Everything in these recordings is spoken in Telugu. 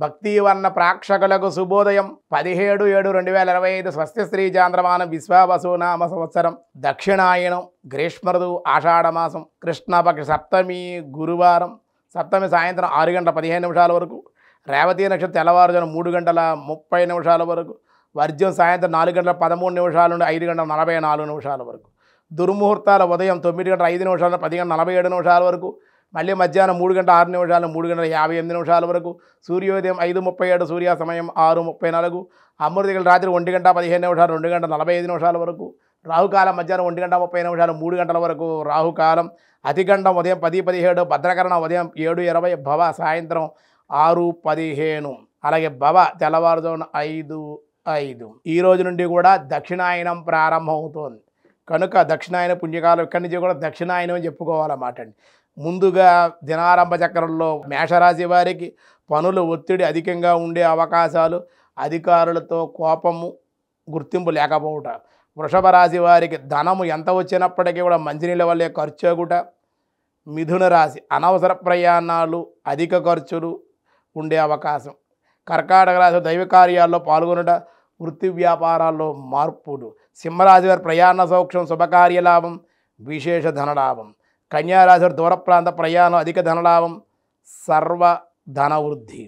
భక్తివర్ణ ప్రేక్షకులకు శుభోదయం 17/7/2025 స్వస్తి శ్రీ చాంద్రమానం విశ్వావసునామ సంవత్సరం దక్షిణాయనం గ్రీష్మఋతు ఆషాఢమాసం కృష్ణపక్ష సప్తమి గురువారం సప్తమి సాయంత్రం 6:15 వరకు రేవతి నక్షత్రం తెల్లవారుజామున 3:30 వరకు వర్జ్యం సాయంత్రం 4:13 నుండి 5:44 వరకు దుర్ముహూర్తాల ఉదయం 9:05 నుండి 10:47 వరకు మళ్ళీ మధ్యాహ్నం 3:06 3:58 వరకు సూర్యోదయం 5:37 సూర్యాస్తమయం 6:34 అమృతగల రాత్రి 1:15 2:45 వరకు రాహుకాలం మధ్యాహ్నం 1:30 3 గంటల వరకు రాహుకాలం అతిగండం ఉదయం 10:17 భద్రకరణ ఉదయం 7:20 భవ సాయంత్రం 6:15 అలాగే భవ తెల్లవారుజామున 5:05 ఈ రోజు నుండి కూడా దక్షిణాయనం ప్రారంభమవుతోంది కనుక దక్షిణాయన పుణ్యకాలం ఇక్కడి నుంచి కూడా దక్షిణాయనం అని చెప్పుకోవాలన్నమాట అండి. ముందుగా దినారంభ చక్రంలో మేషరాశి వారికి పనులు ఒత్తిడి అధికంగా ఉండే అవకాశాలు, అధికారులతో కోపము, గుర్తింపు లేకపోవట. వృషభ రాశి వారికి ధనము ఎంత వచ్చినప్పటికీ కూడా మంచినీళ్ళ వల్లే ఖర్చు అగుట. మిథున రాశి అనవసర ప్రయాణాలు, అధిక ఖర్చులు ఉండే అవకాశం. కర్కాటక రాశి దైవ కార్యాల్లో పాల్గొనుట, వృత్తి వ్యాపారాల్లో మార్పులు. సింహరాశి వారి ప్రయాణ సౌఖ్యం, శుభకార్యలాభం, విశేష ధనలాభం. కన్యారాశి వారి దూర ప్రాంత ప్రయాణం, అధిక ధనలాభం, సర్వ ధన వృద్ధి.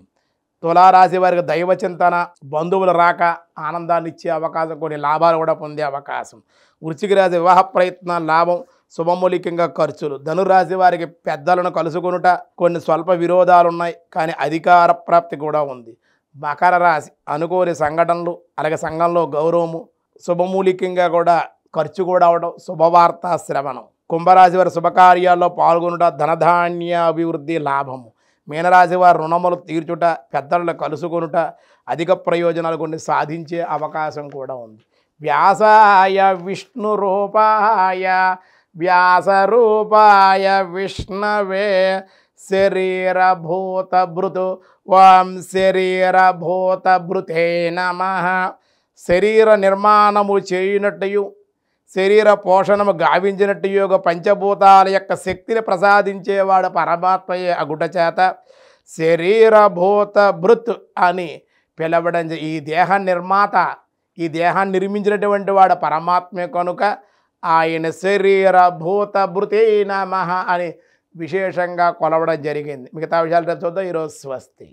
తులారాశి వారికి దైవ చింతన, బంధువుల రాక ఆనందాన్ని ఇచ్చే అవకాశం, కొన్ని లాభాలు కూడా పొందే అవకాశం. వృశ్చిక రాశి వివాహ ప్రయత్న లాభం, శుభమూలికంగా ఖర్చులు. ధనురాశి వారికి పెద్దలను కలుసుకొనుట, కొన్ని స్వల్ప విరోధాలు ఉన్నాయి కానీ అధికార ప్రాప్తి కూడా ఉంది. మకర రాశి అనుకోని సంఘటనలు, అలాగే సంఘంలో గౌరవము, శుభమూలికంగా కూడా ఖర్చు కూడా అవడం, శుభవార్త శ్రవణం. కుంభరాశి వారి శుభకార్యాల్లో పాల్గొనుట, ధనధాన్య అభివృద్ధి లాభము. మీనరాశి వారి రుణములు తీర్చుట, పెద్దలను కలుసుకొనుట, అధిక ప్రయోజనాలు కొన్ని సాధించే అవకాశం కూడా ఉంది. వ్యాసాయ విష్ణు రూపాయ వ్యాసరూపాయ విష్ణవే శరీరభూత భృతు ఓం శరీరభూత భృతే నమః. శరీర నిర్మాణము చేయునట్టు, శరీర పోషణము గావించినట్టు యోగ పంచభూతాల యొక్క శక్తిని ప్రసాదించేవాడు పరమాత్మయే అగుట చేత శరీరభూత భృత్ అని పిలవడం. ఈ దేహ నిర్మాత, ఈ దేహాన్ని నిర్మించినటువంటి వాడు పరమాత్మే కనుక ఆయన శరీరభూత భృతే నమః అని విశేషంగా కొలవడం జరిగింది. మిగతా విషయాలు రేపు చూద్దాం. ఈరోజు స్వస్తి.